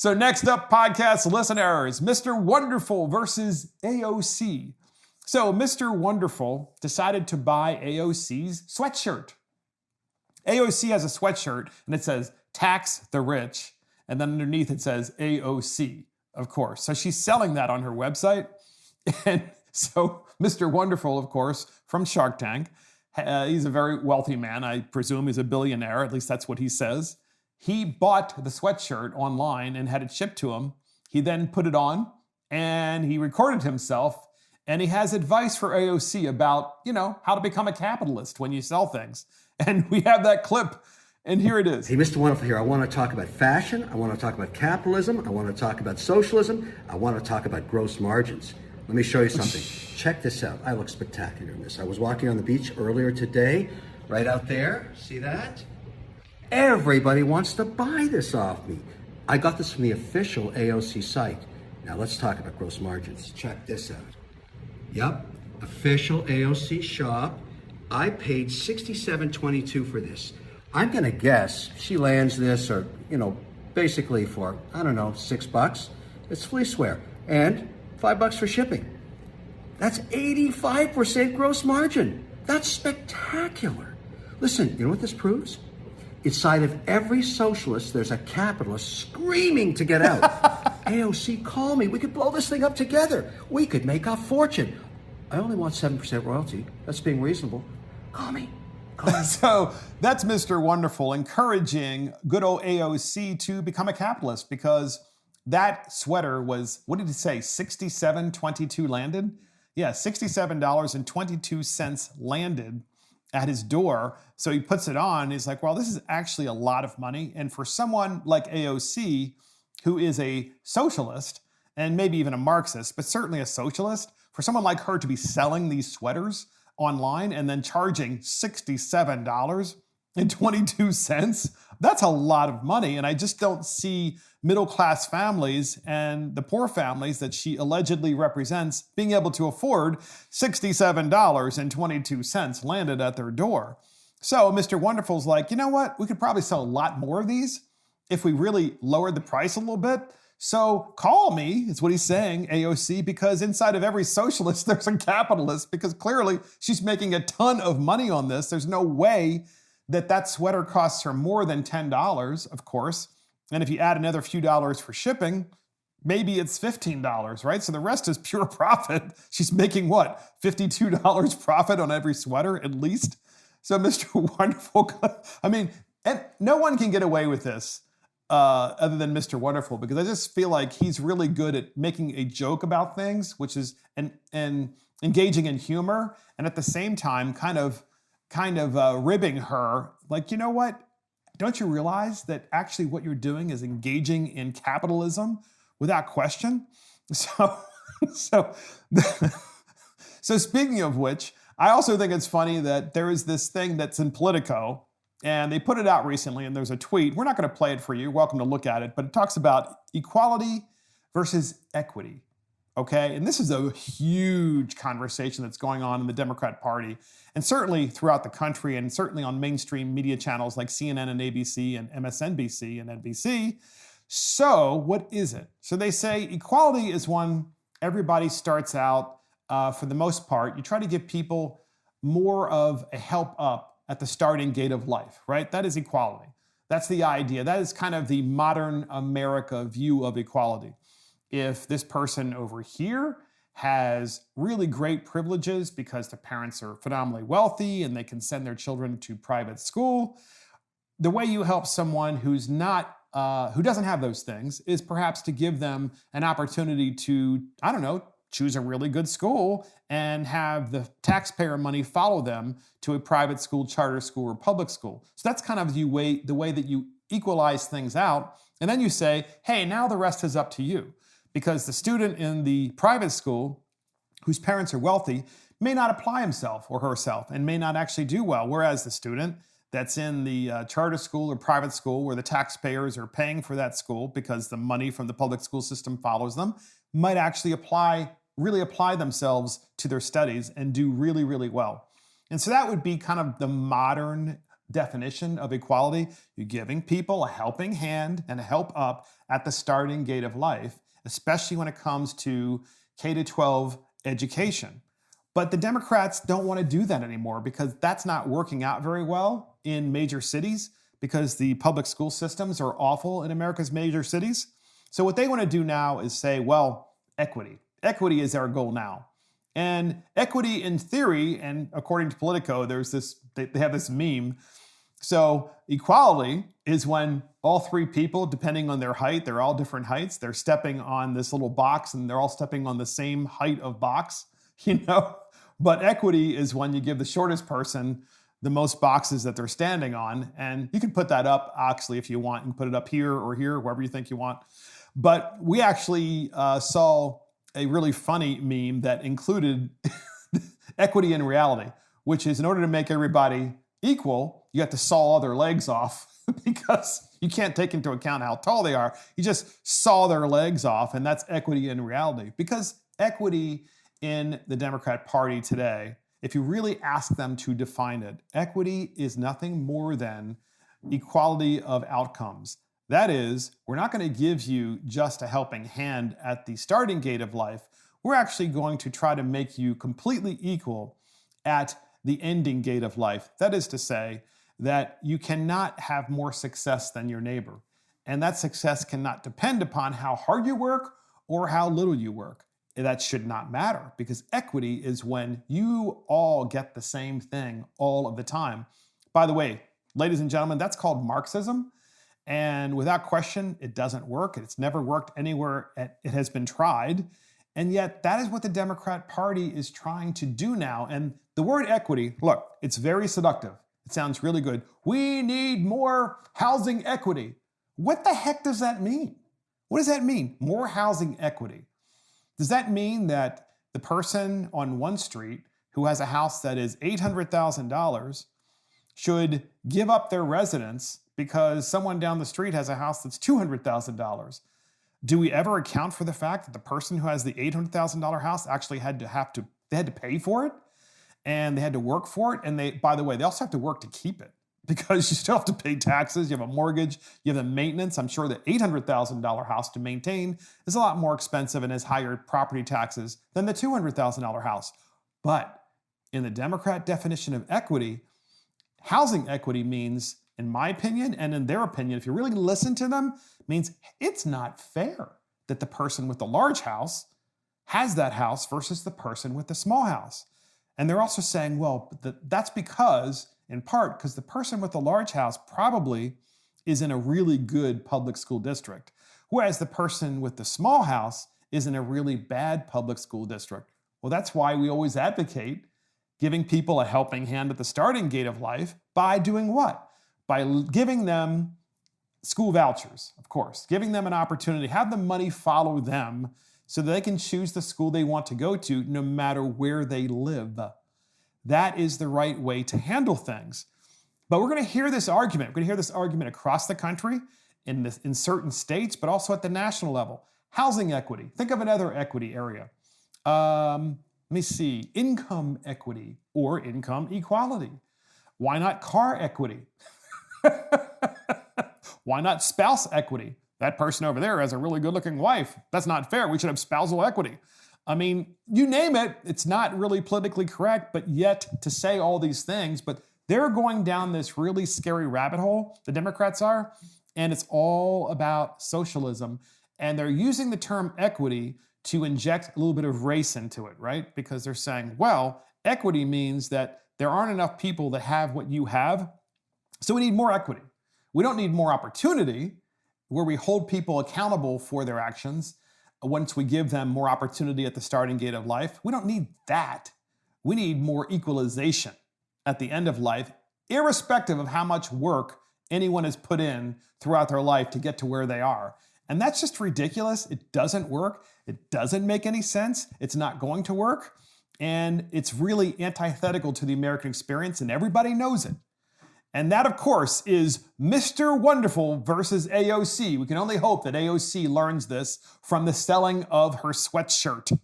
So next up, podcast listeners, Mr. Wonderful versus AOC. So Mr. Wonderful decided to buy AOC's sweatshirt. AOC has a sweatshirt and it says, tax the rich. And then underneath it says AOC, of course. So she's selling that on her website. And so Mr. Wonderful, of course, from Shark Tank, he's a very wealthy man. I presume he's a billionaire. At least that's what he says. He bought the sweatshirt online and had it shipped to him. He then put it on and he recorded himself. And he has advice for AOC about, how to become a capitalist when you sell things. And we have that clip. And here it is. Hey, Mr. Wonderful here. I want to talk about fashion. I want to talk about capitalism. I want to talk about socialism. I want to talk about gross margins. Let me show you something. Check this out. I look spectacular in this. I was walking on the beach earlier today, right out there. See that? Everybody wants to buy this off me. I got this from the official AOC site. Now let's talk about gross margins. Check this out. Yep, official AOC shop. I paid $67.22 for this. I'm gonna guess she lands this, or basically for $6. It's fleeceware and $5 for shipping. That's 85% gross margin. That's spectacular. Listen, you know what this proves? Inside of every socialist, there's a capitalist screaming to get out. AOC, call me. We could blow this thing up together. We could make a fortune. I only want 7% royalty. That's being reasonable. Call me. So that's Mr. Wonderful encouraging good old AOC to become a capitalist, because that sweater was, what did he say, $67.22 landed? Yeah, $67.22 landed at his door. So he puts it on. He's like, well, this is actually a lot of money. And for someone like AOC, who is a socialist and maybe even a Marxist, but certainly a socialist, for someone like her to be selling these sweaters online and then charging $67.22, that's a lot of money. And I just don't see middle-class families and the poor families that she allegedly represents being able to afford $67.22 landed at their door. So Mr. Wonderful's like, you know what? We could probably sell a lot more of these if we really lowered the price a little bit. So call me, is what he's saying, AOC, because inside of every socialist, there's a capitalist, because clearly she's making a ton of money on this. There's no way that sweater costs her more than $10, of course. And if you add another few dollars for shipping, maybe it's $15, right? So the rest is pure profit. She's making what, $52 profit on every sweater at least? So Mr. Wonderful, and no one can get away with this other than Mr. Wonderful, because I just feel like he's really good at making a joke about things, which is and engaging in humor, and at the same time kind of ribbing her. Like, you know what? Don't you realize that actually what you're doing is engaging in capitalism without question? So speaking of which, I also think it's funny that there is this thing that's in Politico, and they put it out recently, and there's a tweet. We're not going to play it for you. You're welcome to look at it, but it talks about equality versus equity. Okay, and this is a huge conversation that's going on in the Democrat Party, and certainly throughout the country, and certainly on mainstream media channels like CNN and ABC and MSNBC and NBC. So what is it? So they say equality is when everybody starts out, for the most part, you try to give people more of a help up at the starting gate of life, right? That is equality. That's the idea. That is kind of the modern America view of equality. If this person over here has really great privileges because the parents are phenomenally wealthy and they can send their children to private school, the way you help someone who's not, who doesn't have those things is perhaps to give them an opportunity to, choose a really good school and have the taxpayer money follow them to a private school, charter school, or public school. So that's kind of the way that you equalize things out. And then you say, hey, now the rest is up to you. Because the student in the private school whose parents are wealthy may not apply himself or herself and may not actually do well, whereas the student that's in the charter school or private school where the taxpayers are paying for that school because the money from the public school system follows them might actually really apply themselves to their studies and do really, really well. And so that would be kind of the modern definition of equality. You're giving people a helping hand and a help up at the starting gate of life, especially when it comes to K-12 education. But the Democrats don't want to do that anymore because that's not working out very well in major cities because the public school systems are awful in America's major cities. So what they want to do now is say, well, equity. Equity is our goal now. And equity in theory, and according to Politico, they have this meme. So equality is when all three people, depending on their height, they're all different heights, they're stepping on this little box and they're all stepping on the same height of box, But equity is when you give the shortest person the most boxes that they're standing on. And you can put that up, actually, if you want, and put it up here or here, wherever you think you want. But we actually saw a really funny meme that included equity in reality, which is in order to make everybody equal, you have to saw all their legs off because you can't take into account how tall they are. You just saw their legs off, and that's equity in reality. Because equity in the Democrat Party today, if you really ask them to define it, equity is nothing more than equality of outcomes. That is, we're not going to give you just a helping hand at the starting gate of life. We're actually going to try to make you completely equal at the ending gate of life. That is to say that you cannot have more success than your neighbor. And that success cannot depend upon how hard you work or how little you work. That should not matter because equity is when you all get the same thing all of the time. By the way, ladies and gentlemen, that's called Marxism. And without question, it doesn't work. It's never worked anywhere it has been tried. And yet that is what the Democrat Party is trying to do now. And the word equity, look, it's very seductive. It sounds really good. We need more housing equity. What the heck does that mean? What does that mean? More housing equity. Does that mean that the person on one street who has a house that is $800,000 should give up their residence because someone down the street has a house that's $200,000? Do we ever account for the fact that the person who has the $800,000 house actually had to pay for it and they had to work for it? And by the way, they also have to work to keep it because you still have to pay taxes. You have a mortgage, you have the maintenance. I'm sure the $800,000 house to maintain is a lot more expensive and has higher property taxes than the $200,000 house. But in the Democrat definition of equity, housing equity means, in my opinion, and in their opinion, if you really listen to them, means it's not fair that the person with the large house has that house versus the person with the small house. And they're also saying, well, that's in part because the person with the large house probably is in a really good public school district, whereas the person with the small house is in a really bad public school district. Well, that's why we always advocate giving people a helping hand at the starting gate of life by doing what? By giving them school vouchers, of course, giving them an opportunity, have the money follow them so that they can choose the school they want to go to no matter where they live. That is the right way to handle things. But we're going to hear this argument. We're going to hear this argument across the country, in certain states, but also at the national level. Housing equity. Think of another equity area. Let me see. Income equity or income equality. Why not car equity? Why not spouse equity? That person over there has a really good-looking wife. That's not fair. We should have spousal equity. I mean, you name it, it's not really politically correct, but yet to say all these things, but they're going down this really scary rabbit hole, the Democrats are, and it's all about socialism. And they're using the term equity to inject a little bit of race into it, right? Because they're saying, well, equity means that there aren't enough people that have what you have, so we need more equity. We don't need more opportunity, where we hold people accountable for their actions once we give them more opportunity at the starting gate of life. We don't need that. We need more equalization at the end of life, irrespective of how much work anyone has put in throughout their life to get to where they are. And that's just ridiculous. It doesn't work. It doesn't make any sense. It's not going to work. And it's really antithetical to the American experience, and everybody knows it. And that, of course, is Mr. Wonderful versus AOC. We can only hope that AOC learns this from the selling of her sweatshirt.